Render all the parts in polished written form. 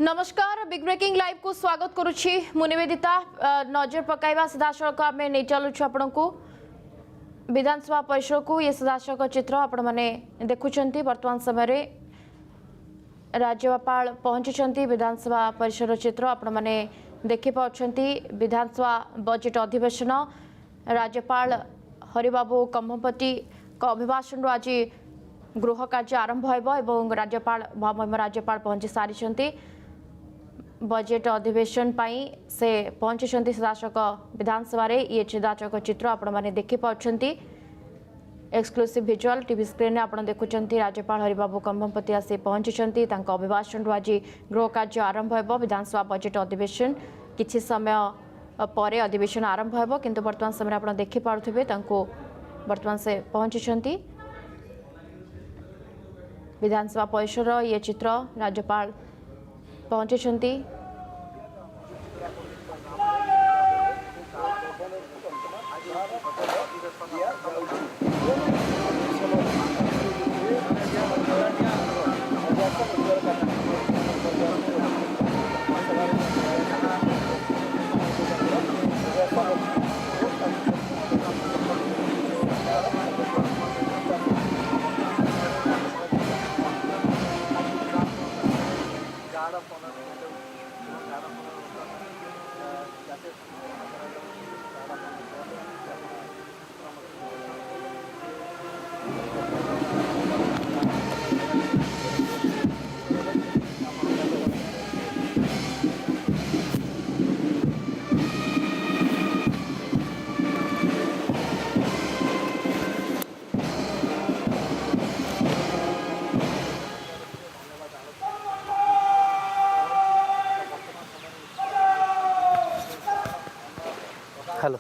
नमस्कार big breaking live को स्वागत करुछि मु निवेदिता नजर पकाइबा सीधा सड़क आम नहीं चलुछु आपण को विधानसभा परिसर को ये सीधा सड़क चित्र आपण माने देखुछंती वर्तमान समय रे राज्यपाल पहुंचुछंती विधानसभा परिसर चित्र आपण माने देखि पाउछंती विधानसभा बजेट अधिवेशन राज्यपाल हरिबाबू कम्भपति का अभिभाषण आज गृह कार्य आरंभ होइबो राज्यपाल राज्यपाल पहुंची सारी बजेट अधिवेशन पाई से पहुंची सीधासख विधानसभा रे ये सीधासख चित्र आपण माने देखि पाउछंती एक्सक्लूसिव विजुअल टीवी स्क्रीन आप देखुं राज्यपाल हरिबाबू कम्भपति आसी पहुंची अभिभाषण आज गृह कार्य आरंभ हो विधानसभा बजेट अधिवेशन किछि समय पर अधिवेशन आरंभ हो किंतु वर्तमान समय आप देखिपे वर्तमान से पहुंची विधानसभा परिसर ये चित्र राज्यपाल पहुंची हेलो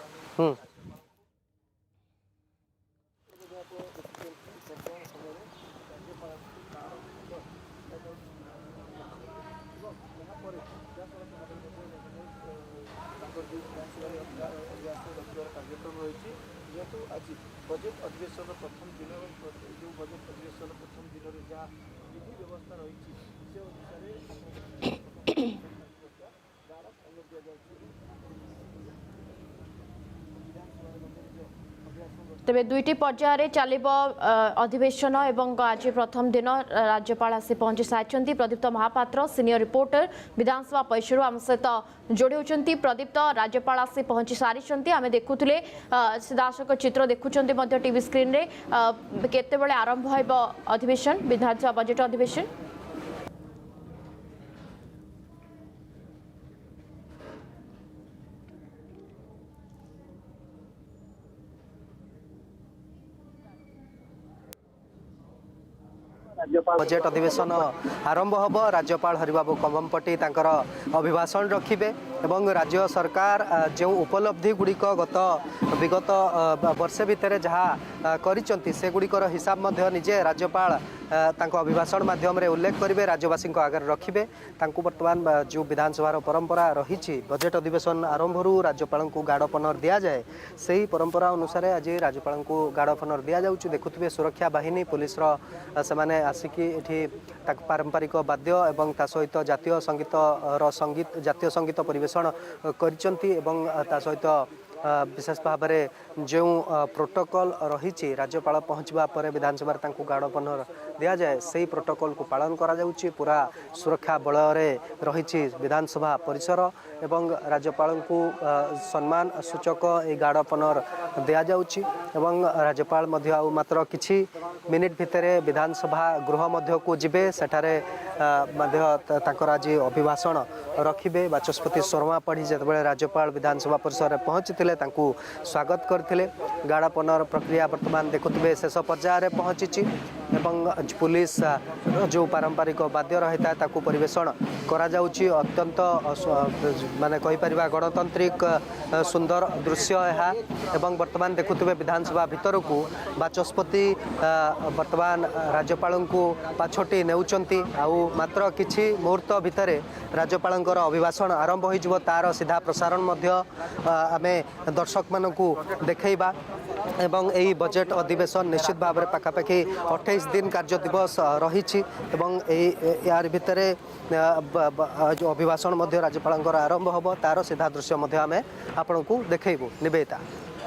कार्यक्रम रही जेहेतु आज बजेट अधिवेशन प्रथम दिन जो बजेट अधिवेशन प्रथम दिन में जहाँ विधि व्यवस्था रही से तेबे दुईटी पर्यायर चलिब अधिवेशन एवं आज प्रथम दिन राज्यपाल आसी पहुंची सारी प्रदीप्त महापात्र सीनियर रिपोर्टर विधानसभा परिसर आम सहित जोड़ी होती प्रदीप्त राज्यपाल आसी पहुंची सारी आम देखुले सीधासख चित्र देखुं टीवी स्क्रीन रे केतेबेले आरंभ हो अधिवेशन विधानसभा बजेट अधिवेशन बजेट अधिवेशन आरंभ होब राज्यपाल हरिबाबू कम्भपति तांकर अभिभाषण रखिबे एवं राज्य सरकार जो उपलब्धि गुड़िक विगत वर्षे भितर जहाँ करिसंती से गुड़िकर हिसाब मध्य निजे राज्यपाल तांको अभिभाषण माध्यम रे उल्लेख करेंगे राज्यवासी आगे रखिए बर्तमान जो विधानसभा परंपरा रही बजेट अधिवेशन आरंभ राज्यपाल को गार्ड ऑफ ऑनर दि जाए से ही परंपरा अनुसार आज राज्यपाल को गार्ड ऑफ ऑनर दि जाऊँ देखुए सुरक्षा बाहिनी पुलिस से आसिकी एठी पारंपरिक वाद्य एवं ता सहित जातीय संगीत जातीय संगीत परिवेषण करिसंती एवं ता सहित विशेष भाव में जो प्रोटोकॉल रही राज्यपाल पहुँचवा पर विधानसभा गार्ड ऑफ ऑनर दि जाए से प्रोटोकॉल को पालन करा जाउची पूरा सुरक्षा बल रही विधानसभा परिसर एवं राज्यपाल को सम्मान सूचक ये गार्ड ऑफ ऑनर दि जाउची एवं राज्यपाल मात्र किछि मिनिट भितर विधानसभा गृह मध्य को जिबे सेठारे आज अभिभाषण रखिबे बाचस्पति शर्मा पढ़ी जिते राज्यपाल विधानसभा परिसर पहुँची स्वागत करते गार्ड ऑफ ऑनर प्रक्रिया वर्तमान देखुए शेष पर्यायर पहुँची एवं पुलिस जो पारंपरिक वाद्य रही है ताकू परिवेषण करा जाउची अत्यंत माने कहि परिबा गणतांत्रिक सुंदर दृश्य है एवं वर्तमान देखुए विधानसभा भीतर को बाचस्पति वर्तमान राज्यपाल को पाछोटी नेउचंती आउ मात्र किछि मुहूर्त भितर राज्यपाल अभिभाषण आरंभ हो तार सीधा प्रसारण आमे दर्शक मानू देखा एवं यही बजेट अधिवेशन निश्चित भाव में पाखापाखि 28 23 दिन कार्य दिवस रही यार भितर जो अभिभाषण राज्यपाल आरंभ हम तार सीधा दृश्य आम आपण को देखू निवेदिता।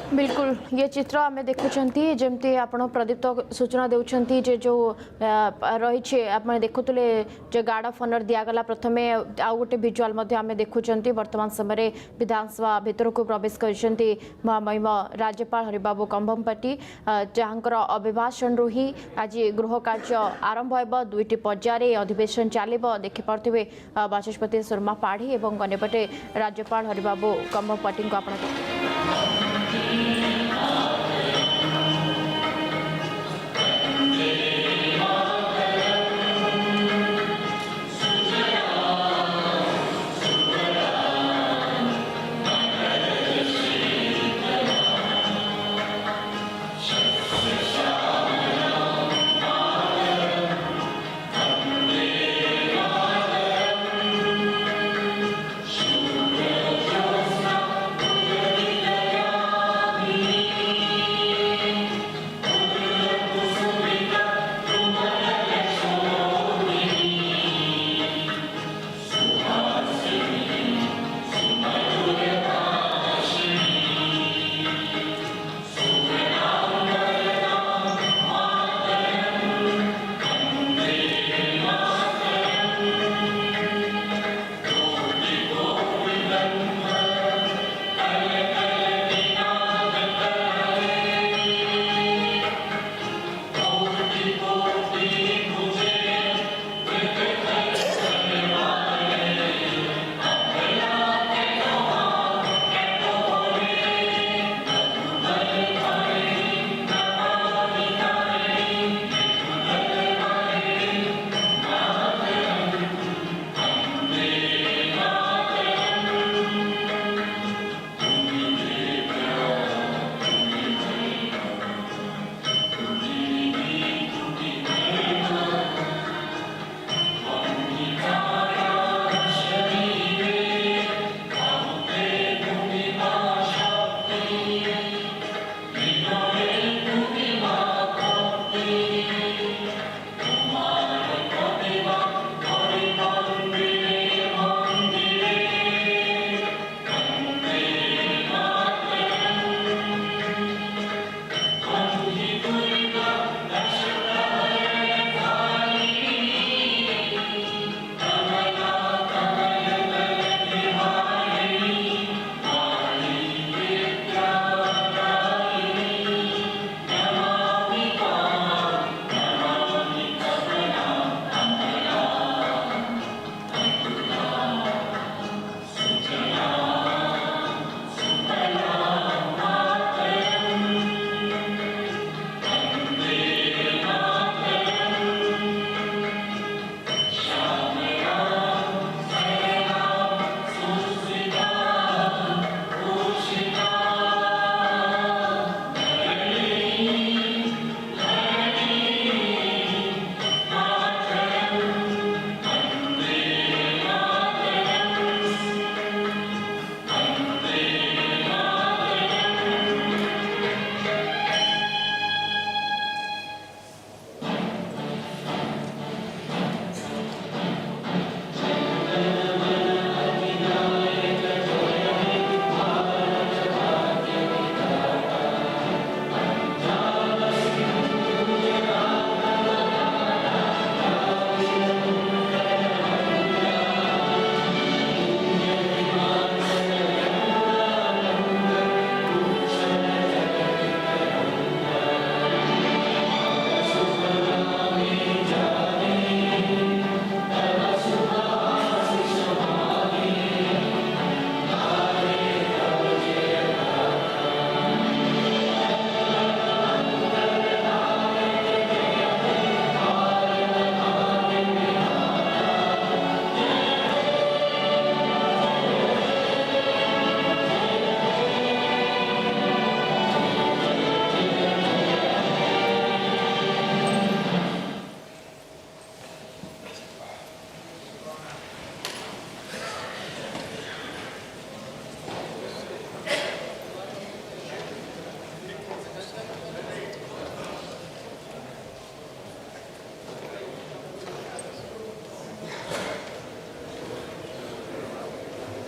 बिल्कुल ये चित्र आम देखुं जमती आप प्रदीप्त सूचना देउछंती जे जो रही आप देखुले जो गार्ड ऑफ ऑनर दिगला प्रथम आउ गोटे भिजुआल आम देखुं वर्तमान समय विधानसभा भितर को प्रवेश कर महामहिम राज्यपाल हरिबाबू कंभमपट्टी जहांकर अभिभाषण ही आज गृह कार्य आरंभ हो दुईटी पर्यायर अधिवेशन चलो देखिपे बाचस्पति शर्मा पाढ़ी और अन्यपटे राज्यपाल हरिबाबू कंभमपट्टी को आप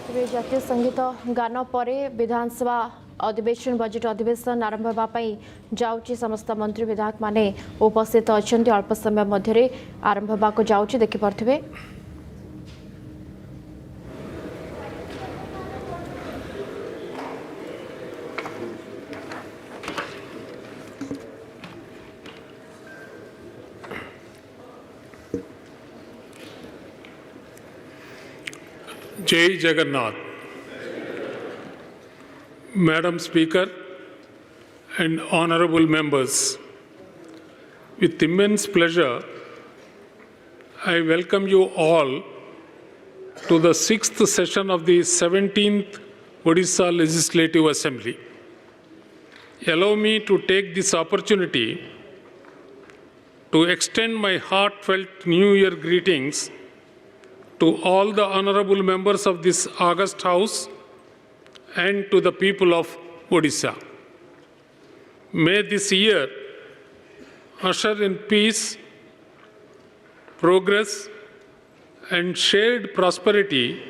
तेरे जातीय संगीत गान पर विधानसभा अधिवेशन बजेट अधिवेशन आरंभ होगापी जाऊँगी समस्त मंत्री विधायक माने उपस्थित अच्छा अल्प समय मध्य आरंभ होगा जाऊँगी देखिपे। Jai Jagannath. Madam Speaker and honorable members, with immense pleasure, I welcome you all to the 6th session of the 17th Odisha Legislative Assembly. Allow me to take this opportunity to extend my heartfelt New Year greetings to all the honorable members of this august House and to the people of Odisha. May this year usher in peace, progress, and shared prosperity,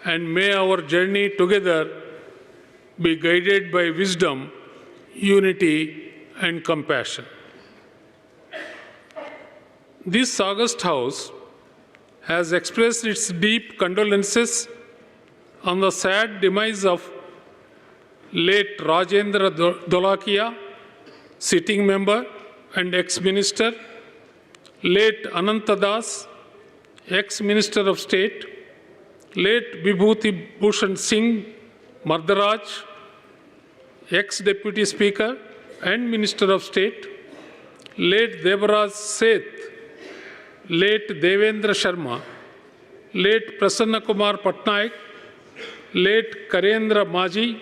and may our journey together be guided by wisdom, unity, and compassion. This august House has expressed its deep condolences on the sad demise of late Rajendra Dholakia, sitting member and ex-minister, late Ananta Das, ex-minister of state, late Vibhuti Bhushan Singh Mardaraj, ex-deputy speaker and minister of state, late Devaraj Seth, late Devendra Sharma, late Prasanna Kumar Patnaik, late Karendra Maji,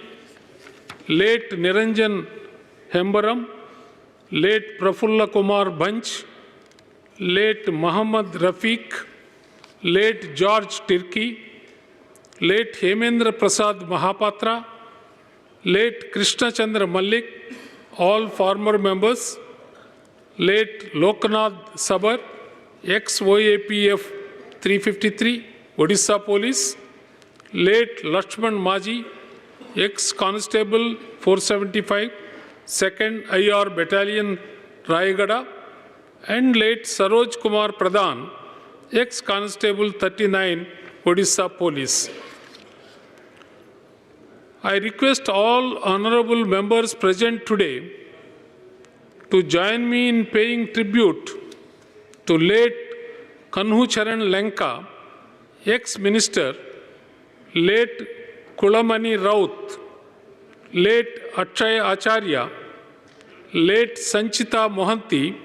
late Niranjan Hembaram, late Prafulla Kumar Banch, late Muhammad Rafiq, late George Tirki, late Hemendra Prasad Mahapatra, late Krishna Chandra Malik, all former members, late Loknath Sabar, ex-OAPF 353, Odisha Police, late Lakshman Maji, ex-Constable 475, 2nd IR Battalion, Rayagada, and late Saroj Kumar Pradhan, ex-Constable 39, Odisha Police. I request all honorable members present today to join me in paying tribute to late Kanhu Charan Lenka, ex-minister, late Kulamani Raut, late Akshay Acharya, late Sanchita Mohanty,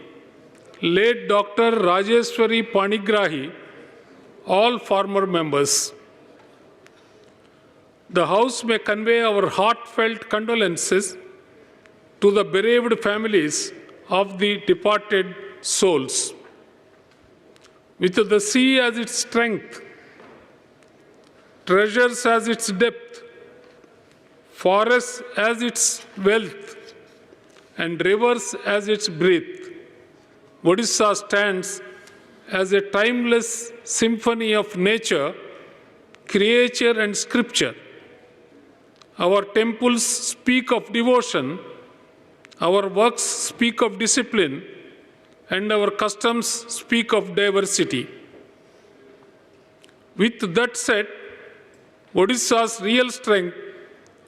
late Dr. Rajeshwari Panigrahi, all former members. The House may convey our heartfelt condolences to the bereaved families of the departed souls. With the sea as its strength, treasures as its depth, forests as its wealth, and rivers as its breadth, Odisha stands as a timeless symphony of nature, creature, and scripture. Our temples speak of devotion, our works speak of discipline, and our customs speak of diversity. With that said, Odisha's real strength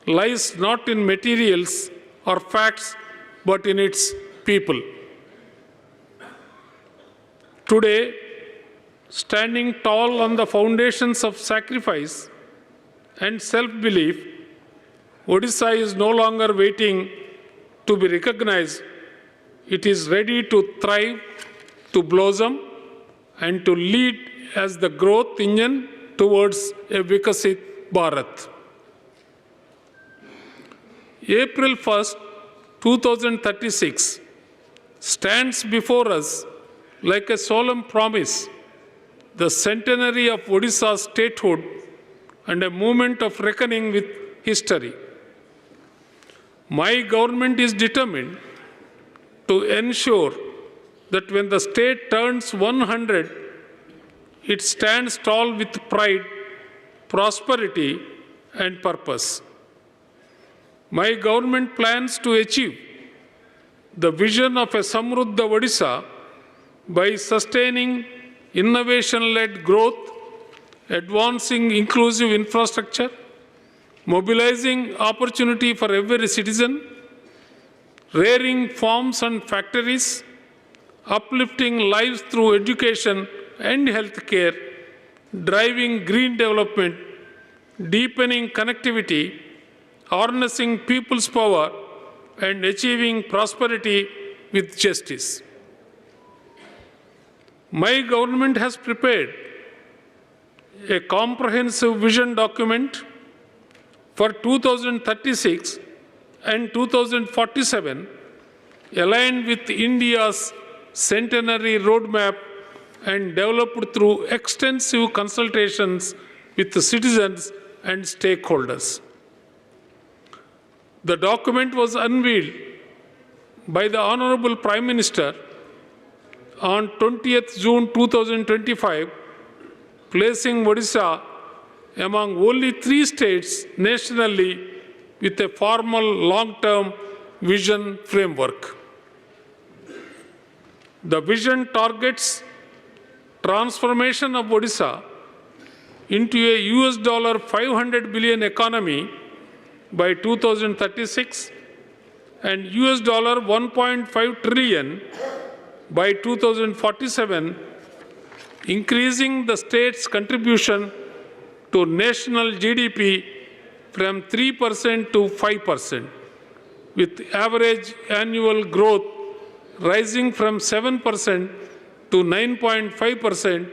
lies not in materials or facts, but in its people. Today, standing tall on the foundations of sacrifice and self-belief, Odisha is no longer waiting to be recognized. It is ready to thrive, to blossom, and to lead as the growth engine towards a Vikasit Bharat. April 1st, 2036 stands before us like a solemn promise, the centenary of Odisha's statehood and a moment of reckoning with history. My government is determined to ensure that when the state turns 100, it stands tall with pride prosperity, and purpose. My government plans to achieve the vision of a Samruddha Odisha by sustaining innovation-led growth, advancing inclusive infrastructure, mobilizing opportunity for every citizen, rearing farms and factories, uplifting lives through education and healthcare, driving green development, deepening connectivity, harnessing people's power, and achieving prosperity with justice. My government has prepared a comprehensive vision document for 2036 and 2047, aligned with India's centenary roadmap and developed through extensive consultations with the citizens and stakeholders. The document was unveiled by the Honorable Prime Minister on 20th June 2025, placing Odisha among only 3 states nationally with a formal long-term vision framework. The vision targets transformation of Odisha into a $500 billion economy by 2036 and $1.5 trillion by 2047, increasing the state's contribution to national GDP from 3% to 5%, with average annual growth rising from 7% to 9.5%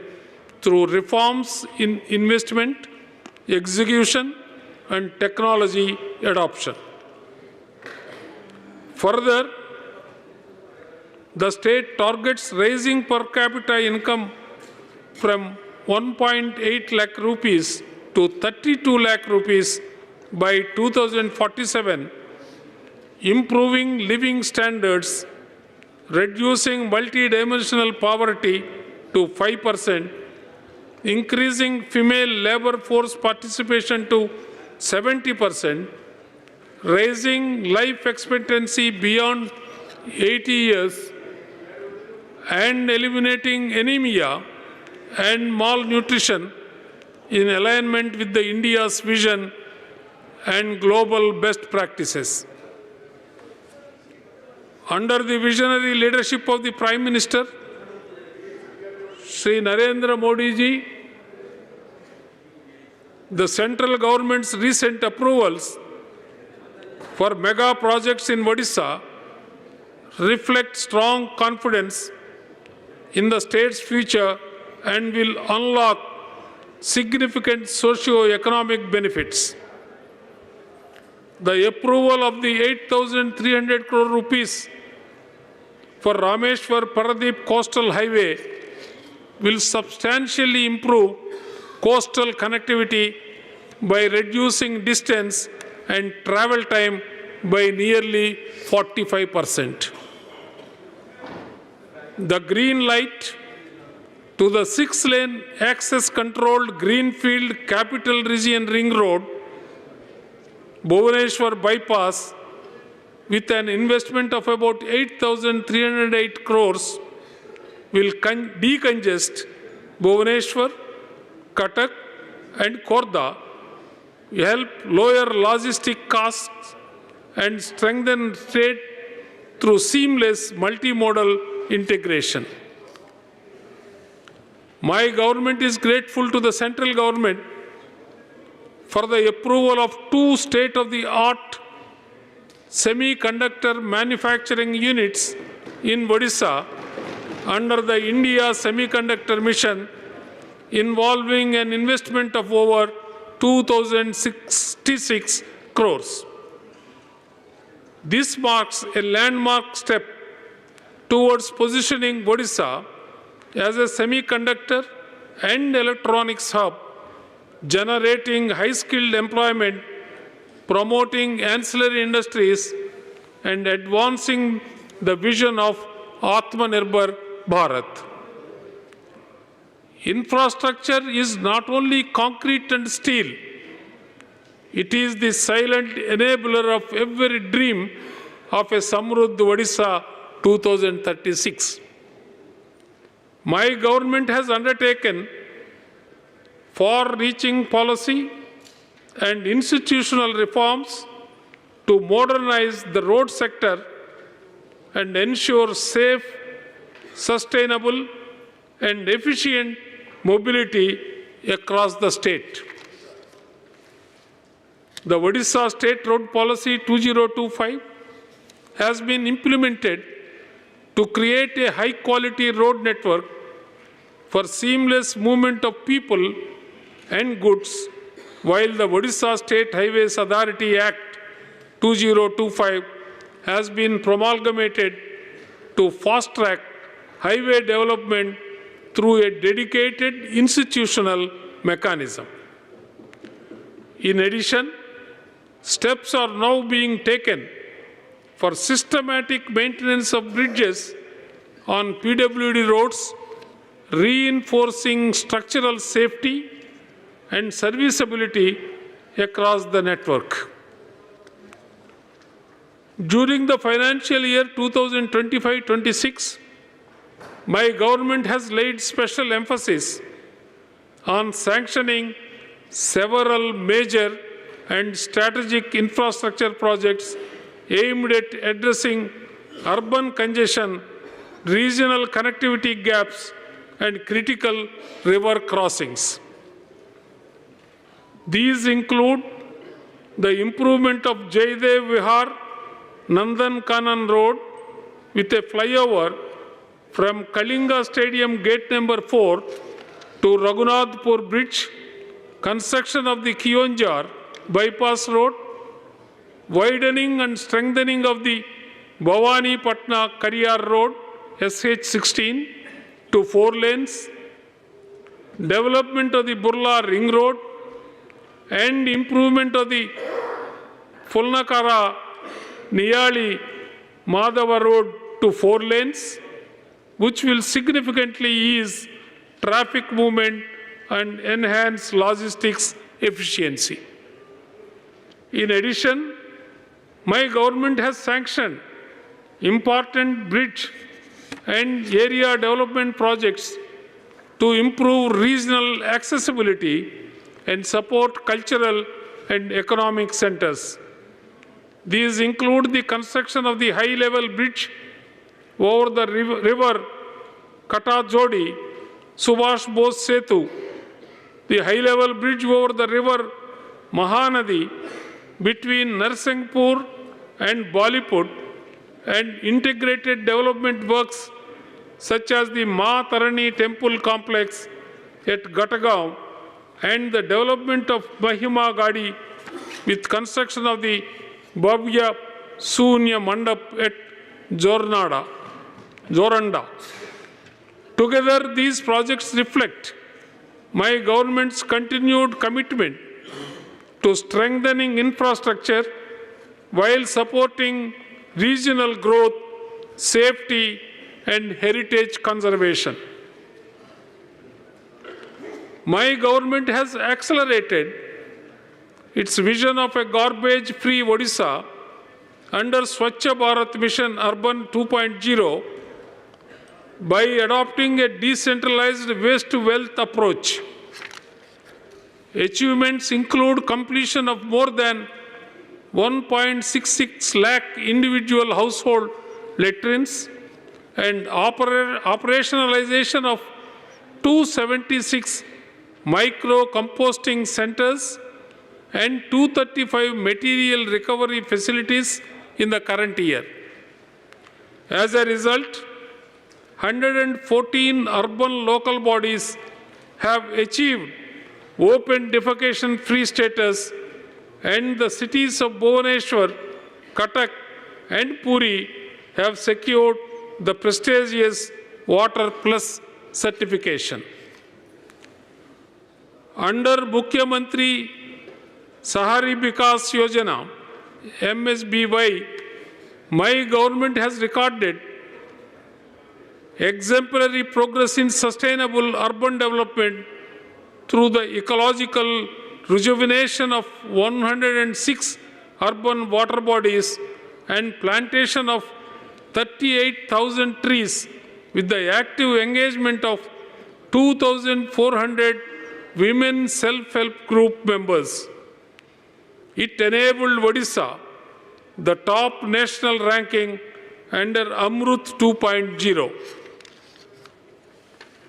through reforms in investment, execution, and technology adoption. Further, the state targets raising per capita income from 1.8 lakh rupees to 32 lakh rupees by 2047, improving living standards, reducing multidimensional poverty to 5%, increasing female labor force participation to 70%, raising life expectancy beyond 80 years, and eliminating anemia and malnutrition in alignment with the India's vision and global best practices. Under the visionary leadership of the Prime Minister, Shri Narendra Modi ji, the central government's recent approvals for mega projects in Odisha reflect strong confidence in the state's future and will unlock significant socio-economic benefits. The approval of the 8,300 crore rupees for Rameshwar-Paradip Coastal Highway will substantially improve coastal connectivity by reducing distance and travel time by nearly 45%. The green light to the 6-lane access-controlled Greenfield Capital Region Ring Road, Bhubaneswar Bypass, with an investment of about 8,308 crores, will decongest Bhubaneswar, Cuttack, and Khordha, help lower logistic costs, and strengthen trade through seamless multimodal integration. My government is grateful to the central government for the approval of 2 state-of-the-art semiconductor manufacturing units in Odisha under the India Semiconductor Mission, involving an investment of over 2,066 crores. This marks a landmark step towards positioning Odisha as a semiconductor and electronics hub, generating high-skilled employment, promoting ancillary industries, and advancing the vision of Atmanirbhar Bharat. Infrastructure is not only concrete and steel, it is the silent enabler of every dream of a Samruddh Odisha 2036. My government has undertaken far-reaching policy and institutional reforms to modernize the road sector and ensure safe, sustainable, and efficient mobility across the state. The Odisha State Road Policy 2025 has been implemented to create a high-quality road network for seamless movement of people and goods, while the Odisha State Highways Authority Act 2025 has been promulgated to fast-track highway development through a dedicated institutional mechanism. In addition, steps are now being taken for systematic maintenance of bridges on PWD roads, reinforcing structural safety and serviceability across the network. During the financial year 2025-26, my government has laid special emphasis on sanctioning several major and strategic infrastructure projects aimed at addressing urban congestion, regional connectivity gaps, and critical river crossings. These include the improvement of Jaidev Vihar Nandan Kanan Road with a flyover from Kalinga Stadium Gate number 4 to Raghunathpur Bridge, construction of the Kionjar Bypass Road, widening and strengthening of the Bhavani Patna Kariyar Road SH16 to 4 lanes, development of the Burla Ring Road, and improvement of the Fulnakara Niyali Madhava Road to 4 lanes, which will significantly ease traffic movement and enhance logistics efficiency. In addition, my government has sanctioned important bridge and area development projects to improve regional accessibility and support cultural and economic centers. These include the construction of the high-level bridge over the river Katajodi, Subhash Bose Setu, the high-level bridge over the river Mahanadi between Narsinghpur and Bollywood, and integrated development works such as the Ma Tarani Temple Complex at Gatagaon and the development of Mahima Gadi with construction of the Bhavya Sunya Mandap at Joranda. Together, these projects reflect my government's continued commitment to strengthening infrastructure while supporting regional growth, safety, and heritage conservation. My government has accelerated its vision of a garbage-free Odisha under Swachh Bharat Mission Urban 2.0 by adopting a decentralized waste-to-wealth approach. Achievements include completion of more than 1.66 lakh individual household latrines and operationalization of 276 micro-composting centers and 235 material recovery facilities in the current year. As a result, 114 urban local bodies have achieved open defecation-free status, and the cities of Bhubaneswar, Cuttack, and Puri have secured the prestigious Water Plus certification. Under Mukhyamantri Sahari Vikas Yojana, MSBY, my government has recorded exemplary progress in sustainable urban development through the ecological rejuvenation of 106 urban water bodies and plantation of 38,000 trees with the active engagement of 2,400 women self-help group members. It enabled Odisha the top national ranking under Amrut 2.0.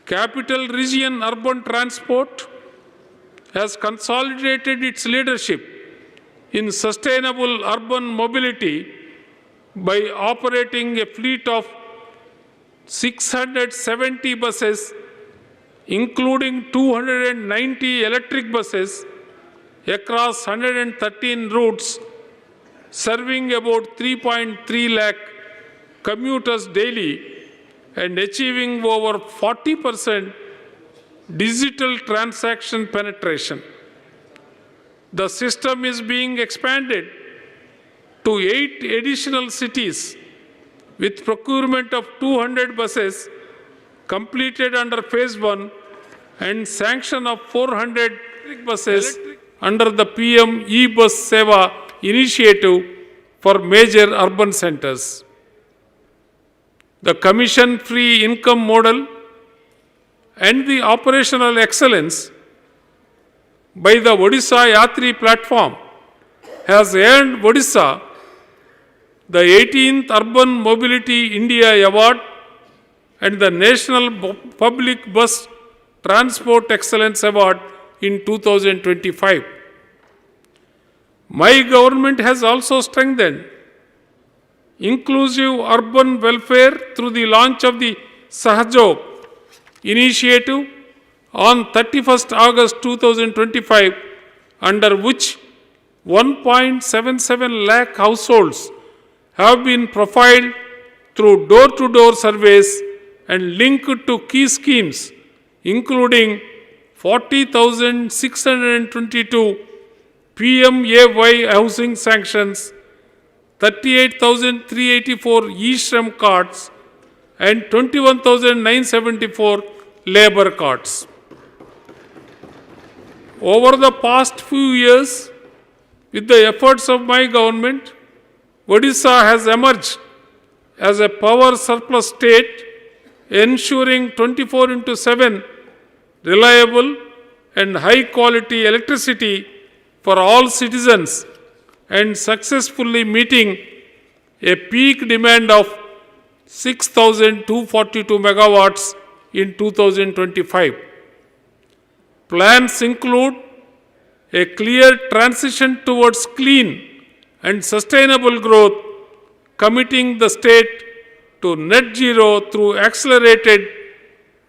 Capital Region Urban Transport has consolidated its leadership in sustainable urban mobility by operating a fleet of 670 buses, including 290 electric buses across 113 routes, serving about 3.3 lakh commuters daily and achieving over 40% digital transaction penetration. The system is being expanded to 8 additional cities with procurement of 200 buses completed under phase 1 and sanction of 400 buses under the PM E-Bus Seva initiative for major urban centers. The commission-free income model and the operational excellence by the Odisha Yatri platform has earned Odisha the 18th Urban Mobility India Award and the National Public Bus Transport Excellence Award in 2025. My government has also strengthened inclusive urban welfare through the launch of the Sahajog initiative on 31st August 2025, under which 1.77 lakh households have been profiled through door-to-door surveys and linked to key schemes, including 40,622 PMAY housing sanctions, 38,384 e-Shram cards, and 21,974 labor cards. Over the past few years, with the efforts of my government, Odisha has emerged as a power surplus state, ensuring 24/7 reliable and high-quality electricity for all citizens and successfully meeting a peak demand of 6,242 megawatts in 2025. Plans include a clear transition towards clean and sustainable growth, committing the state to net zero through accelerated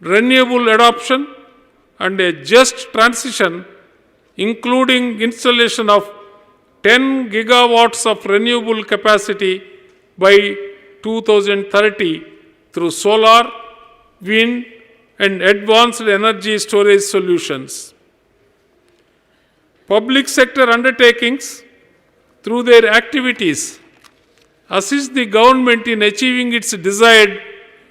renewable adoption and a just transition, including installation of 10 gigawatts of renewable capacity by 2030 through solar, wind, and advanced energy storage solutions. Public sector undertakings, through their activities, assist the government in achieving its desired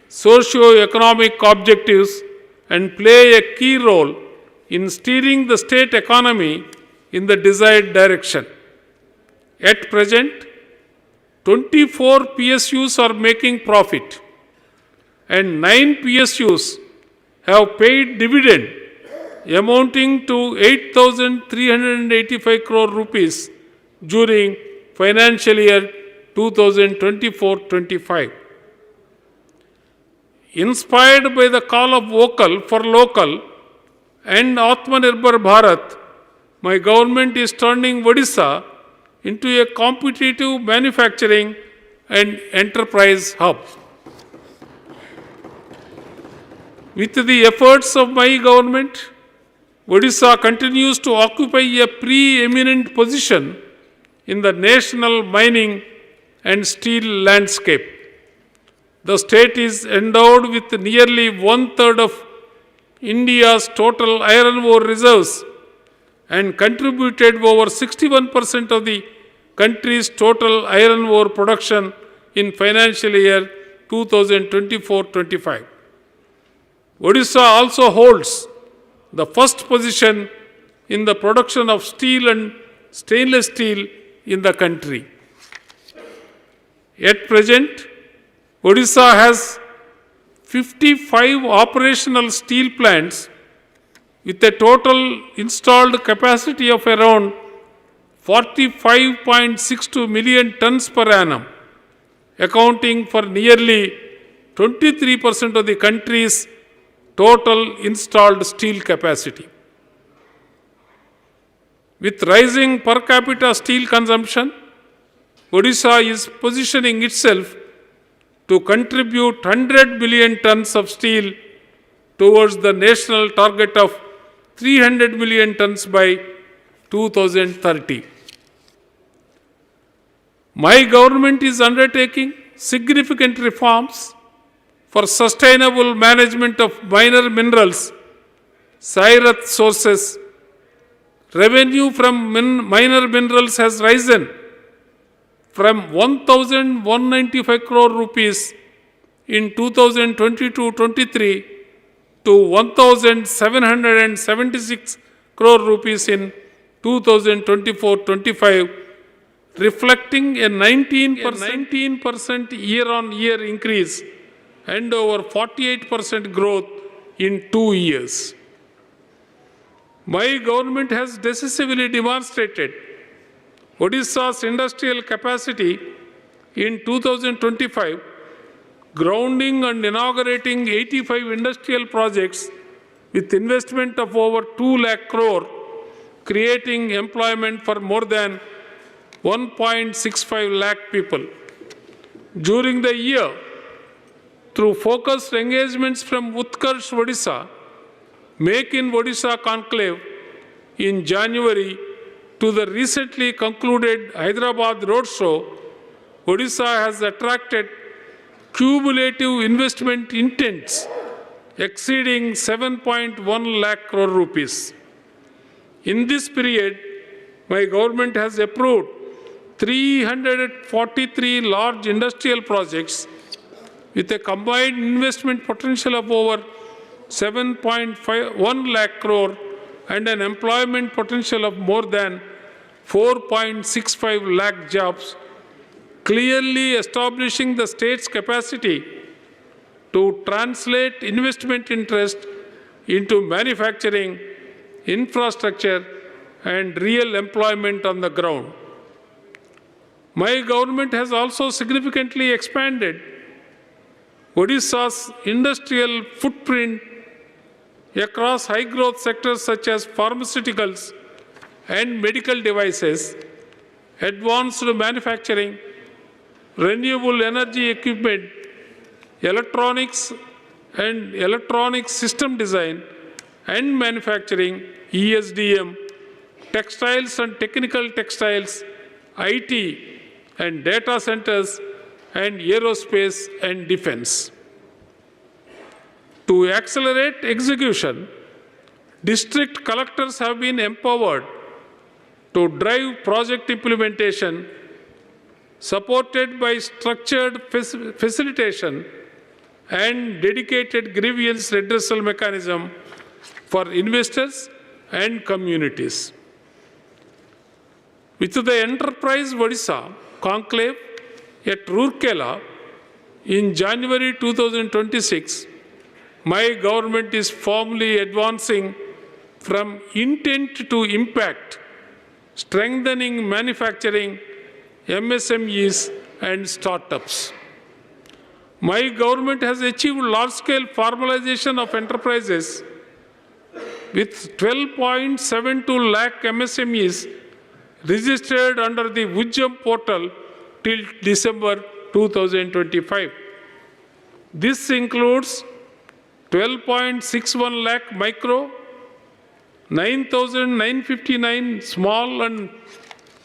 socio-economic objectives and play a key role in steering the state economy in the desired direction. At present, 24 PSUs are making profit and 9 PSUs have paid dividend amounting to 8,385 crore rupees during financial year 2024-25. Inspired by the call of vocal for local and Atmanirbhar Bharat, my government is turning Odisha into a competitive manufacturing and enterprise hub. With the efforts of my government, Odisha continues to occupy a preeminent position in the national mining and steel landscape. The state is endowed with nearly one-third of India's total iron ore reserves and contributed over 61% of the country's total iron ore production in financial year 2024-25. Odisha also holds the first position in the production of steel and stainless steel in the country. At present, Odisha has 55 operational steel plants with a total installed capacity of around 45.62 million tons per annum, accounting for nearly 23% of the country's total installed steel capacity. With rising per capita steel consumption, Odisha is positioning itself to contribute 100 million tons of steel towards the national target of 300 million tons by 2030. My government is undertaking significant reforms for sustainable management of minor minerals, Sairat sources. Revenue from minor minerals has risen from 1,195 crore rupees in 2022-23 to 1,776 crore rupees in 2024-25, reflecting a 19% year-on-year increase and over 48% growth in 2 years. My government has decisively demonstrated Odisha's industrial capacity in 2025, grounding and inaugurating 85 industrial projects with investment of over 2 lakh crore, creating employment for more than 1.65 lakh people. During the year, through focused engagements from Utkarsh Odisha, Make in Odisha conclave in January to the recently concluded Hyderabad Roadshow, Odisha has attracted cumulative investment intents exceeding 7.1 lakh crore rupees. In this period, my government has approved 343 large industrial projects with a combined investment potential of over 7.1 lakh crore and an employment potential of more than 4.65 lakh jobs, clearly establishing the state's capacity to translate investment interest into manufacturing, infrastructure, and real employment on the ground. My government has also significantly expanded Odisha's industrial footprint across high-growth sectors such as pharmaceuticals and medical devices, advanced manufacturing, renewable energy equipment, electronics and electronic system design and manufacturing, ESDM, textiles and technical textiles, IT and data centers, and aerospace and defense. To accelerate execution, district collectors have been empowered to drive project implementation, supported by structured facilitation and dedicated grievance redressal mechanism for investors and communities. With the Enterprise Odisha conclave at Rourkela in January 2026, my government is firmly advancing from intent to impact, strengthening manufacturing, MSMEs, and startups. My government has achieved large-scale formalization of enterprises with 12.72 lakh MSMEs registered under the Vujjam portal till December 2025. This includes 12.61 lakh micro, 9,959 small and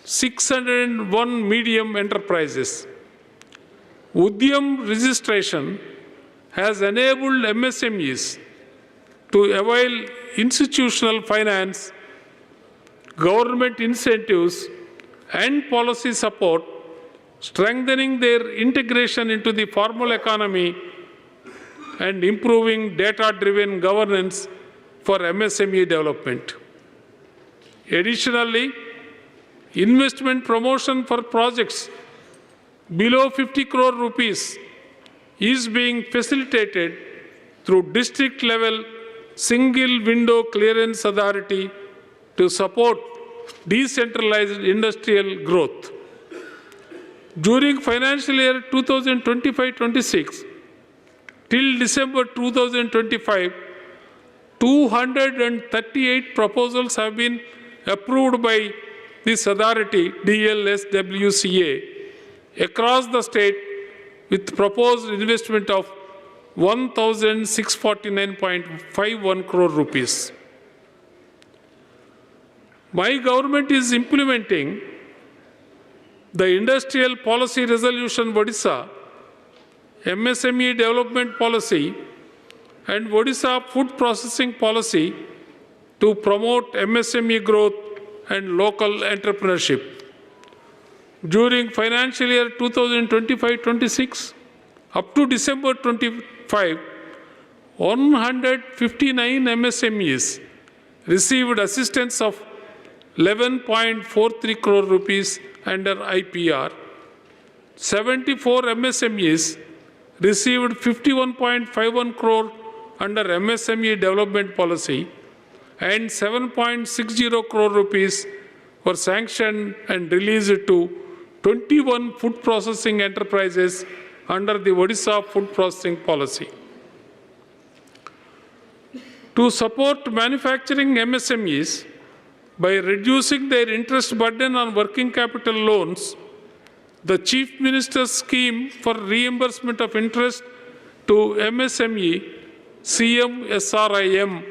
601 medium enterprises. Udyam registration has enabled MSMEs to avail institutional finance, government incentives, and policy support, strengthening their integration into the formal economy and improving data-driven governance for MSME development. Additionally, investment promotion for projects below 50 crore rupees is being facilitated through district-level single window clearance authority to support decentralized industrial growth. During financial year 2025-26 till December 2025, 238 proposals have been approved by this authority, DLSWCA, across the state with proposed investment of 1,649.51 crore rupees. My government is implementing the Industrial Policy Resolution Odisha, MSME Development Policy, and Odisha Food Processing Policy to promote MSME growth and local entrepreneurship. During financial year 2025-26, up to December 25, 159 MSMEs received assistance of 11.43 crore rupees under IPR. 74 MSMEs received 51.51 crore under MSME development policy, and 7.60 crore rupees were sanctioned and released to 21 food processing enterprises under the Odisha food processing policy. To support manufacturing MSMEs by reducing their interest burden on working capital loans, the Chief Minister's scheme for reimbursement of interest to MSME, CMSRIM,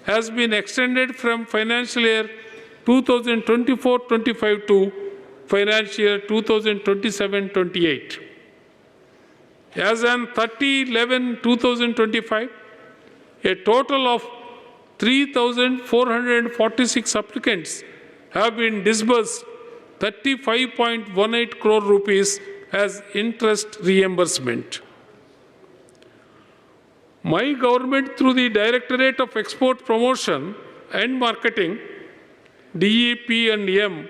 has been extended from financial year 2024-25 to financial year 2027-28. As on 30/11/2025, a total of 3,446 applicants have been disbursed 35.18 crore rupees as interest reimbursement. My government, through the Directorate of Export Promotion and Marketing, DEP&M,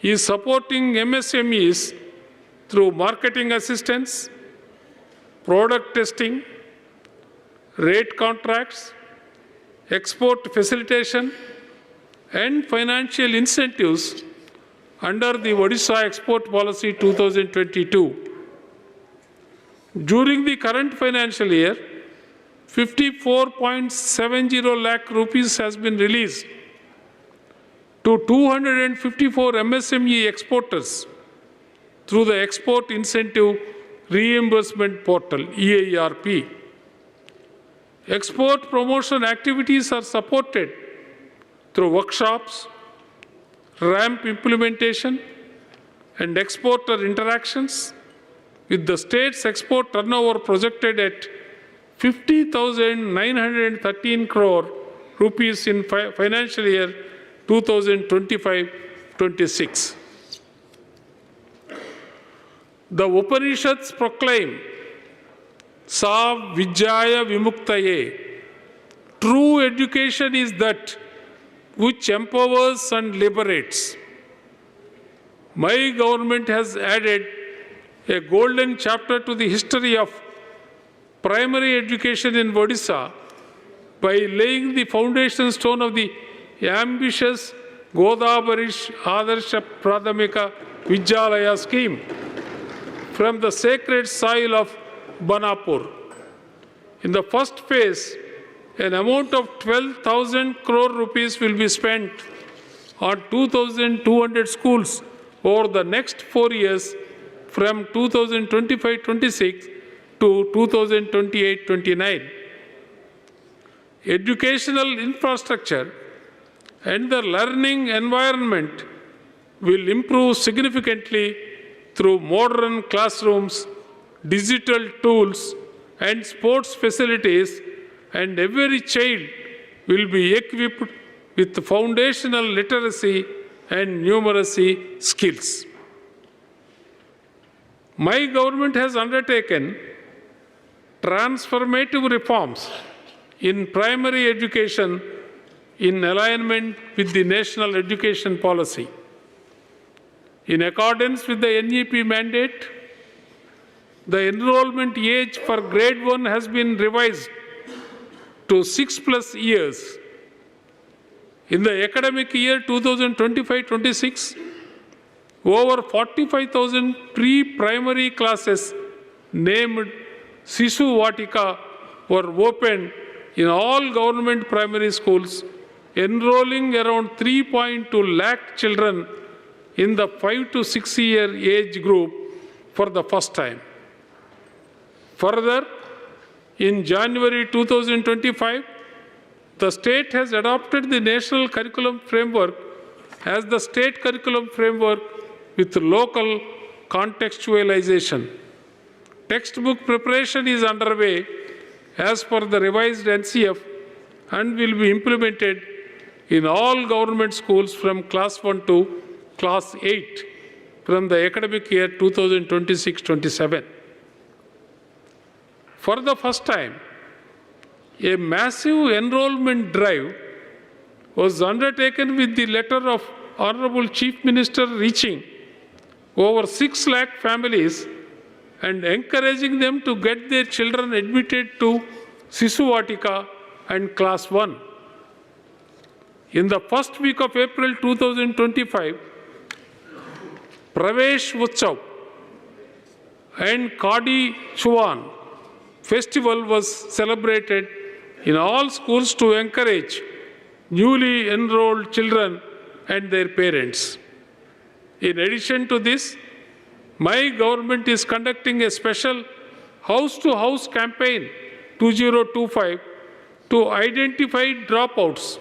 is supporting MSMEs through marketing assistance, product testing, rate contracts, export facilitation, and financial incentives under the Odisha Export Policy 2022. During the current financial year, 54.70 lakh rupees has been released to 254 MSME exporters through the Export Incentive Reimbursement Portal, EIRP. Export promotion activities are supported through workshops, ramp implementation, and exporter interactions, with the state's export turnover projected at 50,913 crore rupees in financial year 2025-26. The Upanishads proclaim, Sa Vijaya Vimuktaye. True education is that which empowers and liberates. My government has added a golden chapter to the history of primary education in Odisha by laying the foundation stone of the ambitious Godabarish Adarsha Pradhamika Vidyalaya scheme from the sacred soil of Banapur. In the first phase, an amount of 12,000 crore rupees will be spent on 2,200 schools over the next 4 years from 2025-26 to 2028-29. Educational infrastructure and the learning environment will improve significantly through modern classrooms, digital tools, and sports facilities, and every child will be equipped with foundational literacy and numeracy skills. My government has undertaken transformative reforms in primary education in alignment with the national education policy. In accordance with the NEP mandate, the enrollment age for grade 1 has been revised to 6+ years. In the academic year 2025-26, over 45,000 pre-primary classes named Sishu Vatika were opened in all government primary schools, enrolling around 3.2 lakh children in the 5 to 6 year age group for the first time. Further, in January 2025, the state has adopted the National Curriculum Framework as the state curriculum framework with local contextualization. Textbook preparation is underway as per the revised NCF and will be implemented in all government schools from class 1 to class 8 from the academic year 2026-27. For the first time, a massive enrollment drive was undertaken with the letter of Honorable Chief Minister reaching over 6 lakh families and encouraging them to get their children admitted to Sishu Vatika and Class 1. In the first week of April 2025, Pravesh Utsav and Kadi Chuan festival was celebrated in all schools to encourage newly enrolled children and their parents. In addition to this, my government is conducting a special house-to-house campaign 2025 to identify dropouts,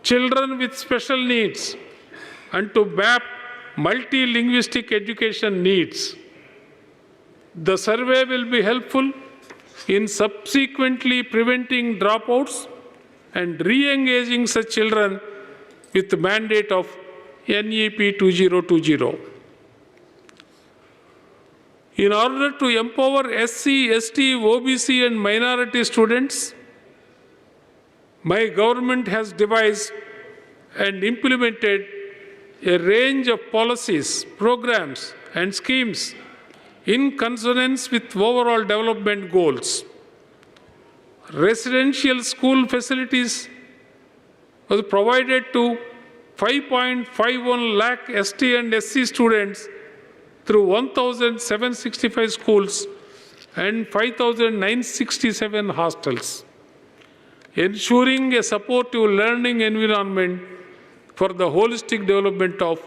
children with special needs, and to map multilinguistic education needs. The survey will be helpful in subsequently preventing dropouts and re-engaging such children with the mandate of NEP 2020. In order to empower SC, ST, OBC and minority students, my government has devised and implemented a range of policies, programs and schemes in consonance with overall development goals. Residential school facilities was provided to 5.51 lakh ST and SC students through 1,765 schools and 5,967 hostels, ensuring a supportive learning environment for the holistic development of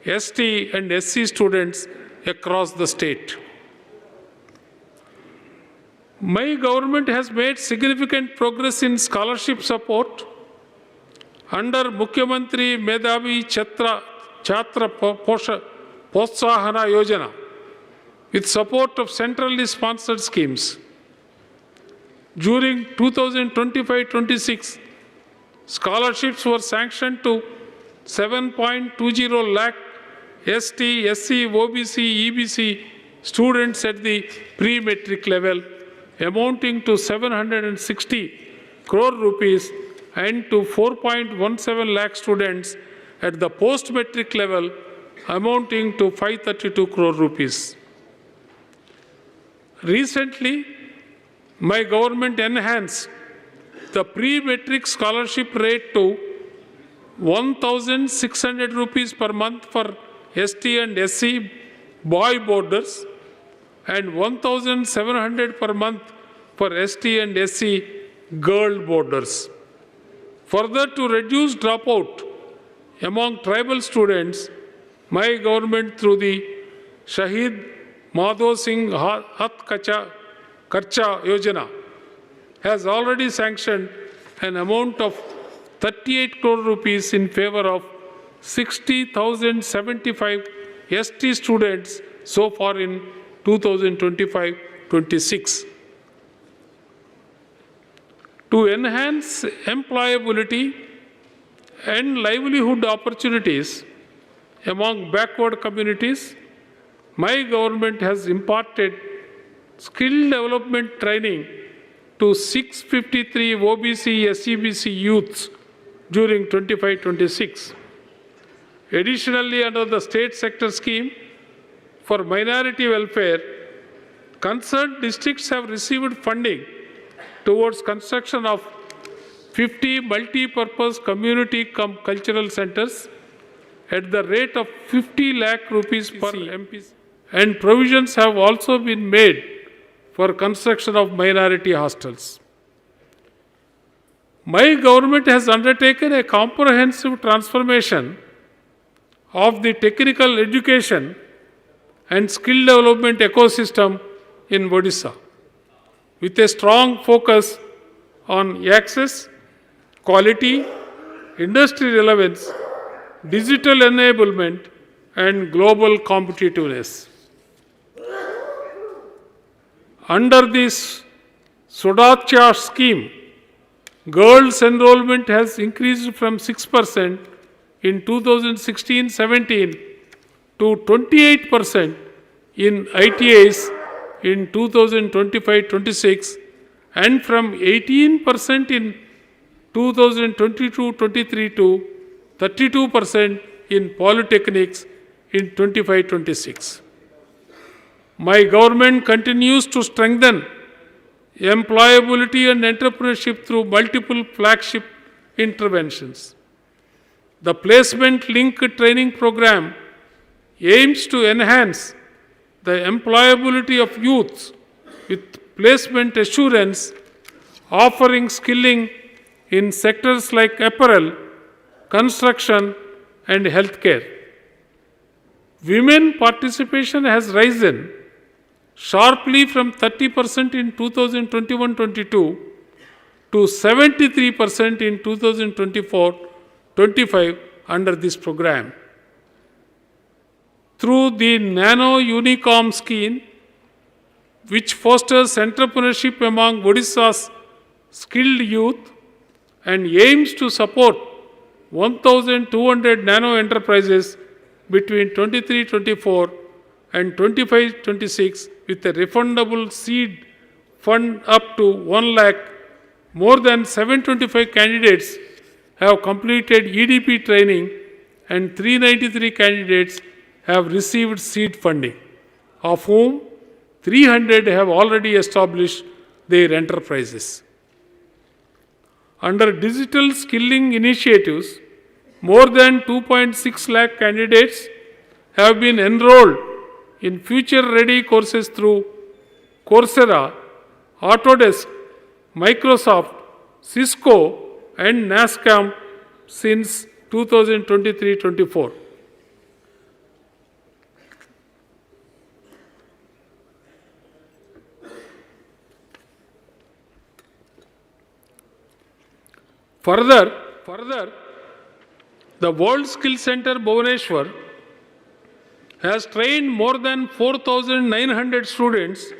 ST and SC students across the state. My government has made significant progress in scholarship support under Mukhyamantri Medhavi Chhatra Protsahana Yojana with support of centrally sponsored schemes. During 2025-26, scholarships were sanctioned to 7.20 lakh ST, SC, OBC, EBC students at the pre-metric level, amounting to 760 crore rupees, and to 4.17 lakh students at the post-metric level, amounting to 532 crore rupees. Recently, my government enhanced the pre-metric scholarship rate to 1,600 rupees per month for ST and SC boy boarders and 1,700 per month for ST and SC girl boarders. Further, to reduce dropout among tribal students, my government through the Shahid Madhav Singh Hath Kharcha Yojana has already sanctioned an amount of 38 crore rupees in favor of 60,075 ST students so far in 2025-26. To enhance employability and livelihood opportunities among backward communities, my government has imparted skill development training to 653 OBC SEBC youths during 25-26. Additionally, under the state sector scheme for minority welfare, concerned districts have received funding towards construction of 50 multi-purpose community cultural centers at the rate of 50 lakh rupees per MP. And provisions have also been made for construction of minority hostels. My government has undertaken a comprehensive transformation of the technical education and skill development ecosystem in Odisha, with a strong focus on access, quality, industry relevance, digital enablement, and global competitiveness. Under this Sudacha scheme, girls' enrollment has increased from 6% in 2016-17 to 28% in ITIs in 2025-26 and from 18% in 2022-23 to 32% in polytechnics in 25-26. My government continues to strengthen employability and entrepreneurship through multiple flagship interventions. The placement link training program aims to enhance the employability of youths with placement assurance, offering skilling in sectors like apparel, construction, and healthcare. Women participation has risen sharply from 30% in 2021-22 to 73% in 2024-25 under this program. Through the Nano Unicom scheme, which fosters entrepreneurship among Odisha's skilled youth and aims to support 1,200 nano enterprises between 23-24 and 25-26 with a refundable seed fund up to 1 lakh, more than 725 candidates have completed EDP training and 393 candidates have received seed funding, of whom 300 have already established their enterprises. Under digital skilling initiatives, more than 2.6 lakh candidates have been enrolled in future-ready courses through Coursera, Autodesk, Microsoft, Cisco, and NASCAM since 2023-24. Further, the World Skill Center Bhubaneswar has trained more than 4,900 students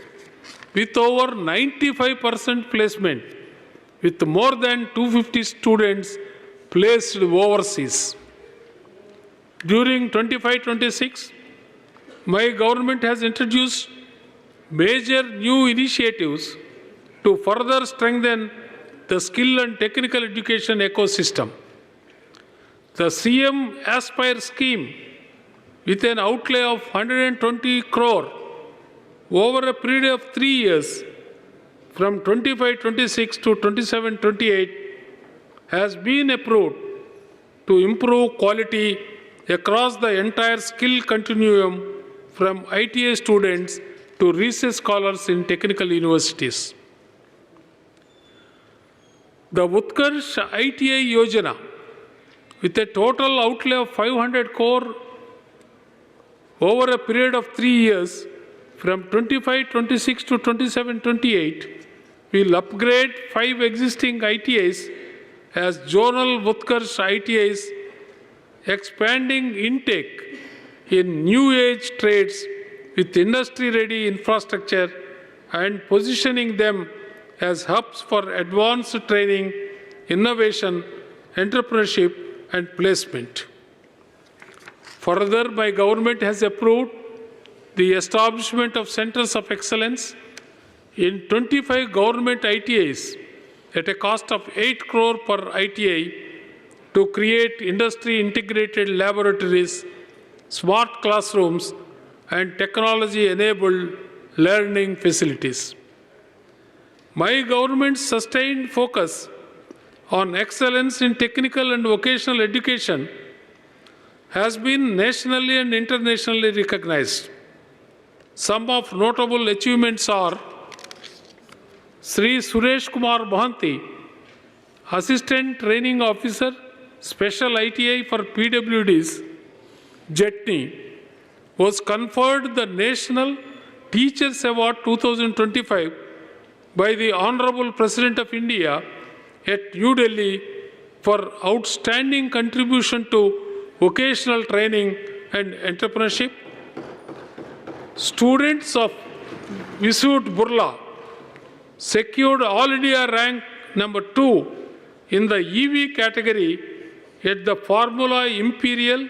with over 95% placement, with more than 250 students placed overseas. During 25-26, my government has introduced major new initiatives to further strengthen the skill and technical education ecosystem. The CM Aspire scheme, with an outlay of 120 crore over a period of 3 years from 25-26 to 27-28, has been approved to improve quality across the entire skill continuum from ITA students to research scholars in technical universities. The Utkarsh ITA Yojana, with a total outlay of 500 crore over a period of 3 years from 25-26 to 27-28, will upgrade 5 existing ITIs as zonal Utkarsh ITIs, expanding intake in new age trades with industry-ready infrastructure and positioning them as hubs for advanced training, innovation, entrepreneurship, and placement. Further, my government has approved the establishment of centers of excellence in 25 government ITIs at a cost of 8 crore per ITI to create industry integrated laboratories, smart classrooms, and technology enabled learning facilities. My government's sustained focus on excellence in technical and vocational education has been nationally and internationally recognized. Some of notable achievements are Sri Suresh Kumar Mohanty, Assistant Training Officer, Special ITI for PWDs, Jetni, was conferred the National Teachers Award 2025 by the Honorable President of India at New Delhi for outstanding contribution to vocational training and entrepreneurship. Students of Visud Burla secured All India rank number 2 in the EV category at the Formula Imperial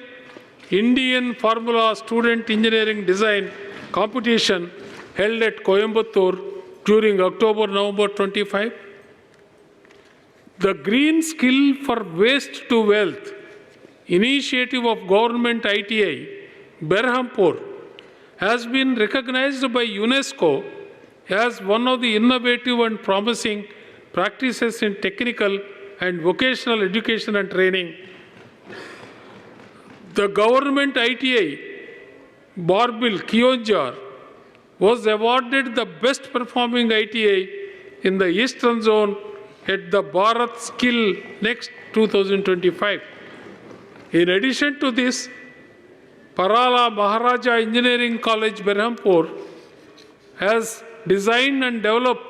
Indian Formula Student Engineering Design competition held at Coimbatore during October-November 25. The Green Skill for Waste to Wealth initiative of Government ITI, Berhampur, has been recognized by UNESCO as one of the innovative and promising practices in technical and vocational education and training. The Government ITI, Barbil, Kionjar, was awarded the best performing ITI in the Eastern Zone at the Bharat Skill Next 2025. In addition to this, Parala Maharaja Engineering College, Berhampur, has designed and developed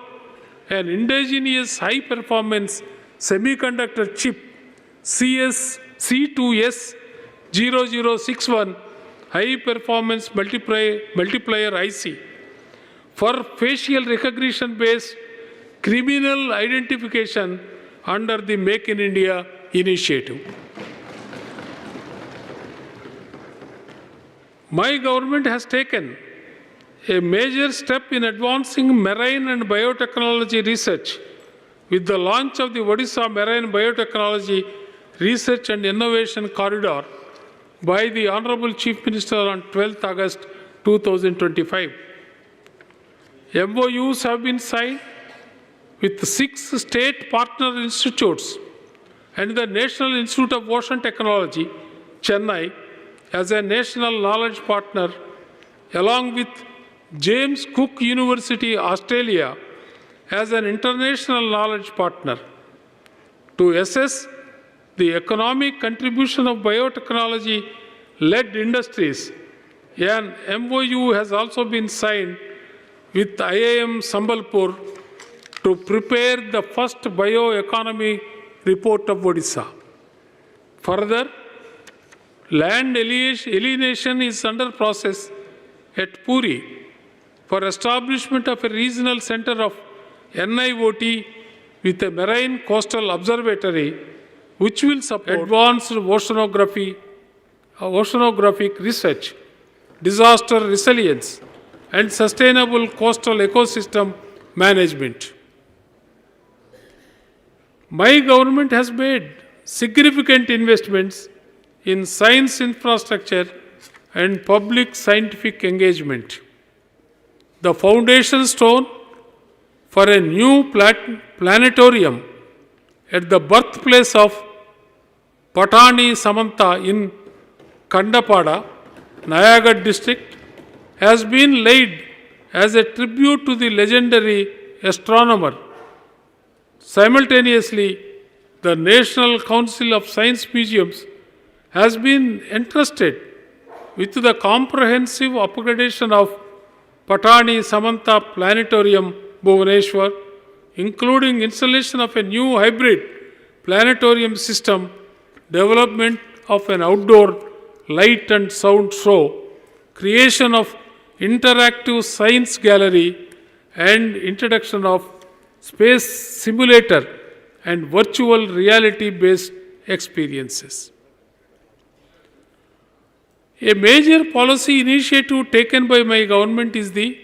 an indigenous high-performance semiconductor chip C2S0061 high-performance multiplier IC for facial recognition-based criminal identification under the Make in India initiative. My government has taken a major step in advancing marine and biotechnology research with the launch of the Odisha Marine Biotechnology Research and Innovation Corridor by the Honorable Chief Minister on 12th August 2025. MOUs have been signed with 6 state partner institutes and the National Institute of Ocean Technology, Chennai, as a national knowledge partner, along with James Cook University, Australia, as an international knowledge partner. To assess the economic contribution of biotechnology-led industries, an MOU has also been signed with IIM Sambalpur to prepare the first bioeconomy report of Odisha. Further, land alienation is under process at Puri for establishment of a regional center of NIOT with a marine coastal observatory which will support advanced oceanographic research, disaster resilience, and sustainable coastal ecosystem management. My government has made significant investments in science infrastructure and public scientific engagement. The foundation stone for a new planetarium at the birthplace of Patani Samanta in Kandapada, Nayagarh district, has been laid as a tribute to the legendary astronomer. Simultaneously, the National Council of Science Museums has been entrusted with the comprehensive upgradation of Patani Samanta Planetarium, Bhubaneswar, including installation of a new hybrid planetarium system, development of an outdoor light and sound show, creation of interactive science gallery, and introduction of space simulator and virtual reality-based experiences. A major policy initiative taken by my government is the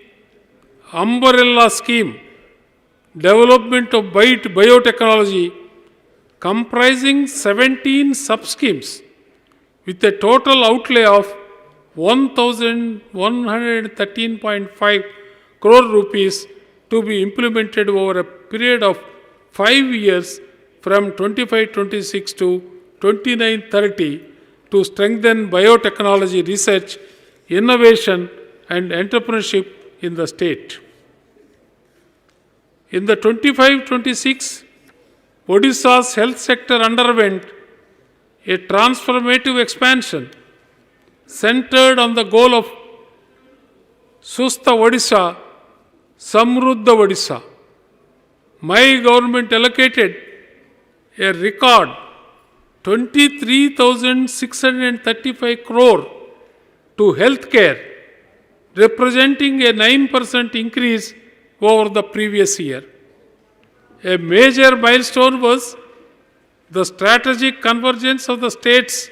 umbrella scheme, development of biotechnology, comprising 17 sub-schemes with a total outlay of 1,113.5 crore rupees to be implemented over a period of 5 years from 25-26 to 29-30 to strengthen biotechnology research, innovation and entrepreneurship in the state. In the 25-26, Odisha's health sector underwent a transformative expansion centered on the goal of Sustha Odisha, Samruddha Odisha. My government allocated a record 23,635 crore to healthcare, representing a 9% increase over the previous year. A major milestone was the strategic convergence of the state's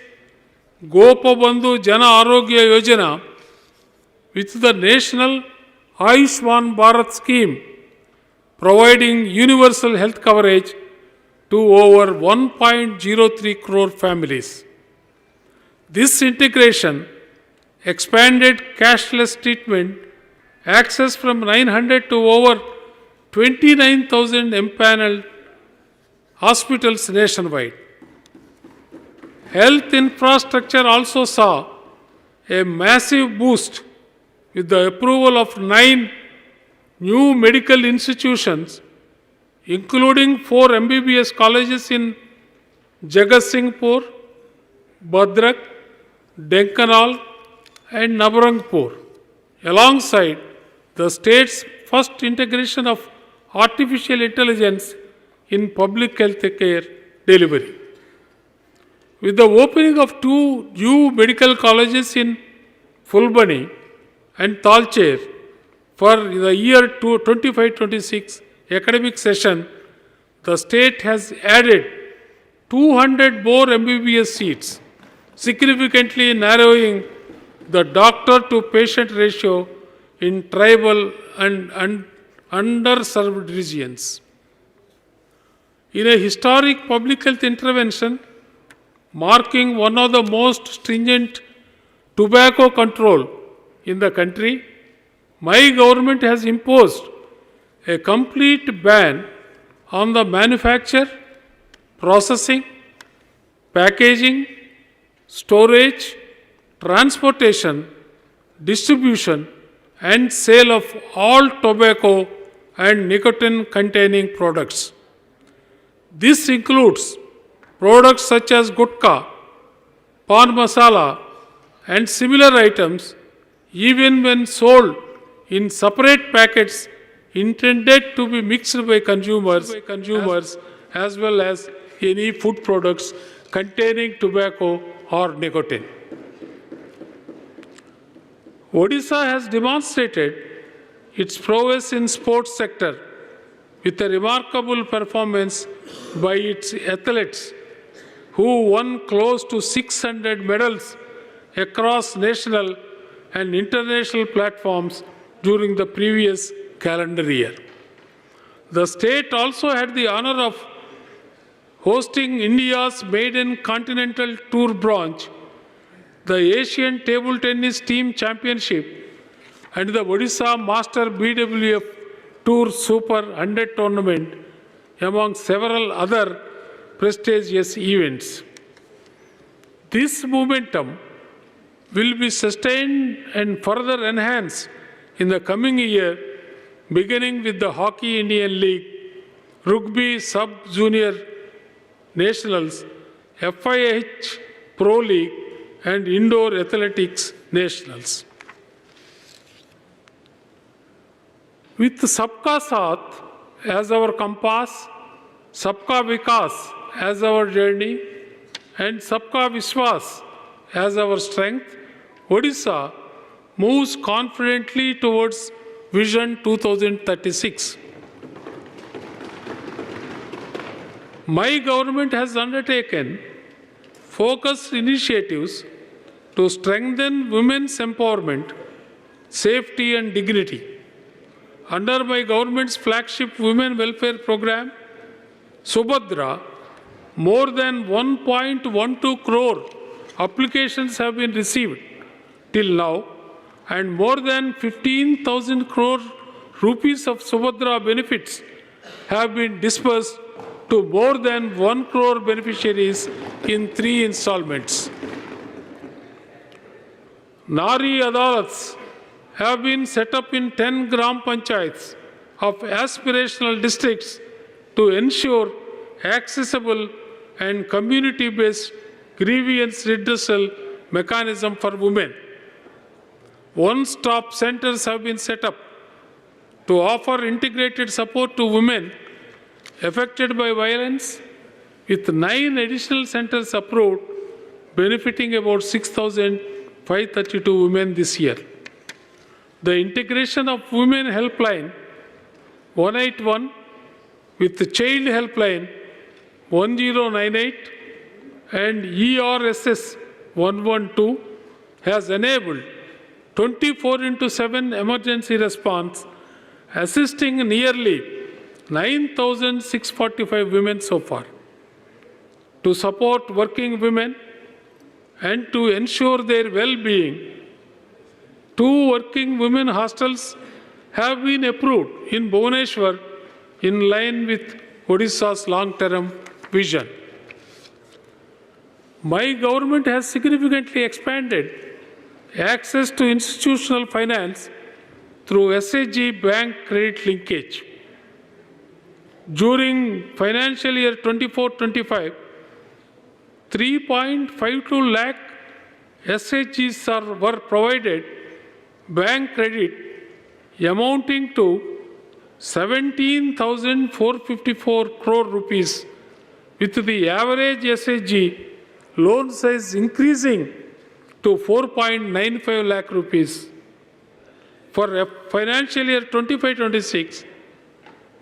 Gopabandhu Jana Arogya Yojana with the national Ayushman Bharat scheme, providing universal health coverage to over 1.03 crore families. This integration expanded cashless treatment access from 900 to over 29,000 empaneled hospitals nationwide. Health infrastructure also saw a massive boost with the approval of 9 new medical institutions, including 4 MBBS colleges in Jagatsinghpur, Bhadrak, Denkanal and Nabarangpur, alongside the state's first integration of artificial intelligence in public health care delivery. With the opening of 2 new medical colleges in Fulbani and Talcher for the year 25-26 academic session, the state has added 200 more MBBS seats, significantly narrowing the doctor-to-patient ratio in tribal and underserved regions. In a historic public health intervention marking one of the most stringent tobacco control in the country, my government has imposed a complete ban on the manufacture, processing, packaging, storage, transportation, distribution and sale of all tobacco and nicotine-containing products. This includes products such as gutka, pan masala and similar items, even when sold in separate packets intended to be mixed by consumers as well as any food products containing tobacco or nicotine. Odisha has demonstrated its prowess in sports sector with a remarkable performance by its athletes who won close to 600 medals across national and international platforms during the previous calendar year. The state also had the honor of hosting India's maiden continental tour branch, the Asian Table Tennis Team Championship and the Odisha Master BWF Tour Super 100 tournament, among several other prestigious events. This momentum will be sustained and further enhanced in the coming year, beginning with the Hockey Indian League, Rugby Sub-Junior Nationals, FIH Pro League and Indoor Athletics Nationals. With Sabka Saath as our compass, Sabka Vikas as our journey and Sabka Vishwas as our strength, Odisha moves confidently towards Vision 2036. My government has undertaken focused initiatives to strengthen women's empowerment, safety and dignity. under my government's flagship women welfare program, Subhadra, more than 1.12 crore applications have been received till now, and more than 15,000 crore rupees of Subhadra benefits have been disbursed to more than 1 crore beneficiaries in 3 installments. Nari Adalats have been set up in 10 Gram Panchayats of aspirational districts to ensure accessible and community-based grievance redressal mechanism for women. One-stop centers have been set up to offer integrated support to women affected by violence, with 9 additional centers approved, benefiting about 6,532 women this year. The integration of Women Helpline 181 with the Child Helpline 1098 and ERSS 112 has enabled 24/7 emergency response, assisting nearly 9,645 women so far. To support working women and to ensure their well-being, 2 working women hostels have been approved in Bhubaneswar in line with Odisha's long-term vision. My government has significantly expanded access to institutional finance through SHG bank credit linkage. During financial year 24-25, 3.52 lakh SHGs were provided bank credit amounting to 17,454 crore rupees, with the average SHG loan size increasing to 4.95 lakh rupees. For financial year 25-26,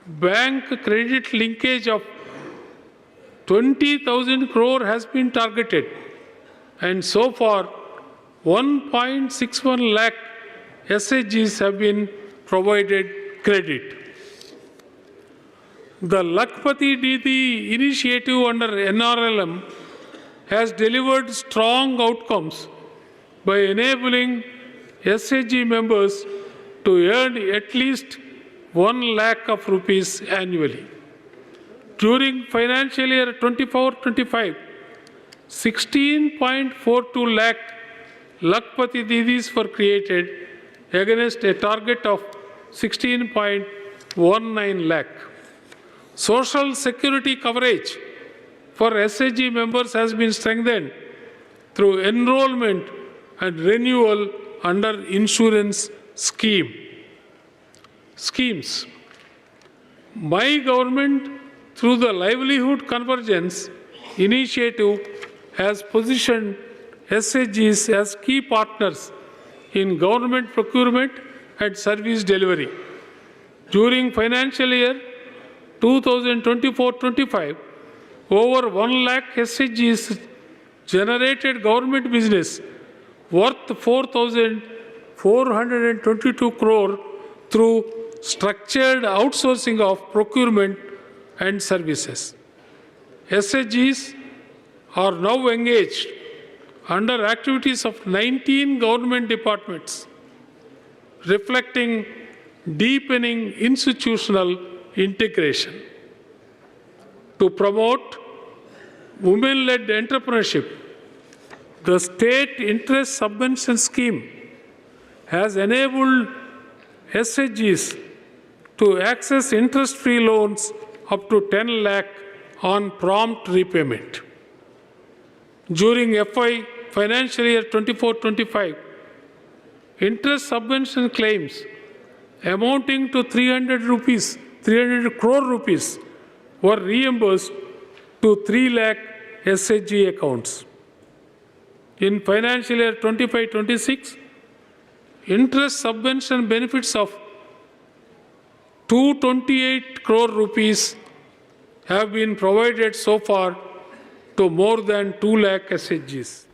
bank credit linkage of 20,000 crore has been targeted, and so far 1.61 lakh SHGs have been provided credit. The Lakpati Didi initiative under NRLM has delivered strong outcomes by enabling SHG members to earn at least 1 lakh of rupees annually. During financial year 24-25, 16.42 lakh Lakpati Didis were created against a target of 16.19 lakh. Social security coverage for SHG members has been strengthened through enrollment and renewal under insurance schemes. My government, through the Livelihood Convergence initiative, has positioned SHGs as key partners in government procurement and service delivery. During financial year 2024-25, over 1 lakh SHGs generated government business worth 4,422 crore through structured outsourcing of procurement and services. SHGs are now engaged under activities of 19 government departments, reflecting deepening institutional integration. To promote women-led entrepreneurship, the State Interest Subvention Scheme has enabled SHGs to access interest-free loans up to 10 lakh on prompt repayment. During financial year 24-25, interest subvention claims amounting to 300 crore rupees were reimbursed to 3 lakh SHG accounts. In financial year 25-26, interest subvention benefits of 228 crore rupees have been provided so far to more than 2 lakh SHGs.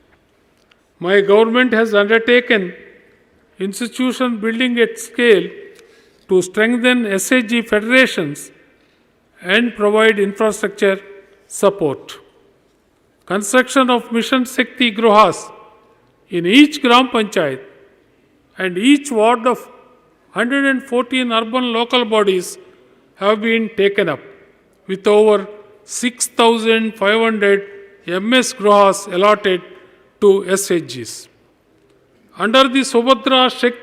My government has undertaken institution building at scale to strengthen SHG federations and provide infrastructure support. Construction of Mission Shakti Gruhas in each Gram Panchayat and each ward of 114 urban local bodies have been taken up, with over 6,500 MS Gruhas allotted to SHGs. Under the Subhadra Shakti